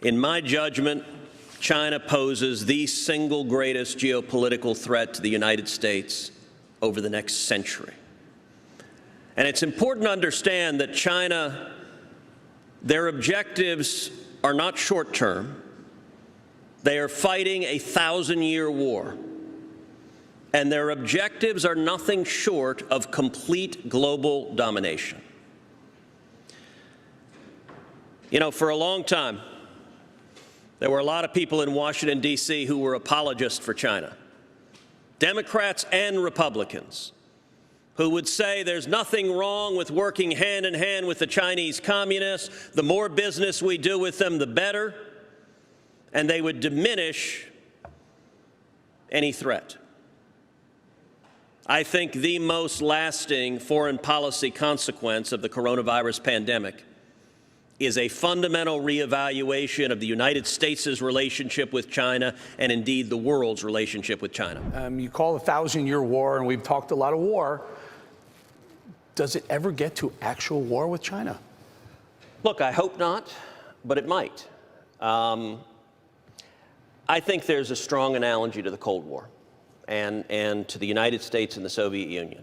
In my judgment, China poses the single greatest geopolitical threat to the United States over the next century. And it's important to understand that China, their objectives are not short-term. They are fighting a 1,000-year war. And their objectives are nothing short of complete global domination. You know, for a long time, there were a lot of people in Washington, D.C. who were apologists for China, Democrats and Republicans, who would say there's nothing wrong with working hand in hand with the Chinese communists. The more business we do with them, the better. And they would diminish any threat. I think the most lasting foreign policy consequence of the coronavirus pandemic is a fundamental reevaluation of the United States' relationship with China and indeed the world's relationship with China. You call it a 1,000-year war, and we've talked a lot of war. Does it ever get to actual war with China? Look, I hope not, but it might. I think there's a strong analogy to the Cold War and to the United States and the Soviet Union.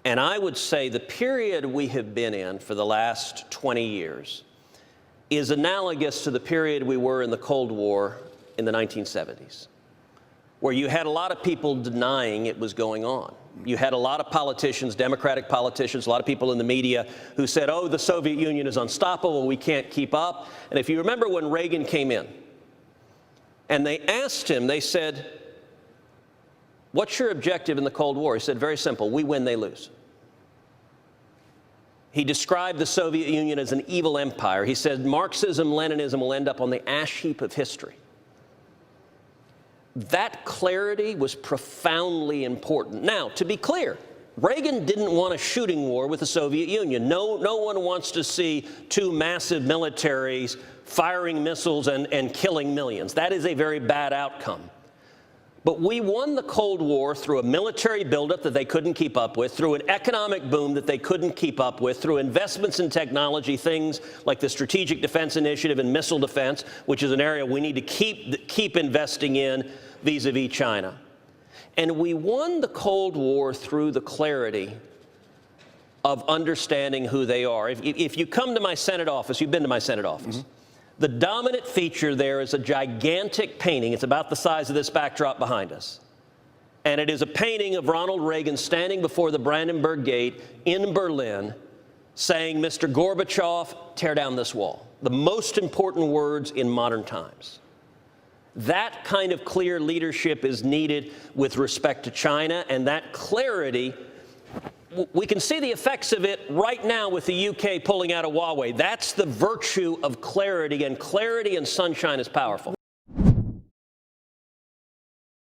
And I would say the period we have been in for the last 20 years is analogous to the period we were in the Cold War in the 1970s, where you had a lot of people denying it was going on. You had a lot of politicians, Democratic politicians, a lot of people in the media who said, oh, the Soviet Union is unstoppable, we can't keep up. And if you remember when Reagan came in, and they asked him, they said, what's your objective in the Cold War? He said, very simple, we win, they lose. He described the Soviet Union as an evil empire. He said Marxism, Leninism will end up on the ash heap of history. That clarity was profoundly important. Now, to be clear, Reagan didn't want a shooting war with the Soviet Union. No one wants to see two massive militaries firing missiles and killing millions. That is a very bad outcome. But we won the Cold War through a military buildup that they couldn't keep up with, through an economic boom that they couldn't keep up with, through investments in technology, things like the Strategic Defense Initiative and missile defense, which is an area we need to keep investing in vis-a-vis China. And we won the Cold War through the clarity of understanding who they are. If you come to my Senate office, you've been to my Senate office. Mm-hmm. The dominant feature there is a gigantic painting. It's about the size of this backdrop behind us. And it is a painting of Ronald Reagan standing before the Brandenburg Gate in Berlin saying, Mr. Gorbachev, tear down this wall. The most important words in modern times. That kind of clear leadership is needed with respect to China, and that clarity, we can see the effects of it right now with the UK pulling out of Huawei. That's the virtue of clarity, and clarity and sunshine is powerful.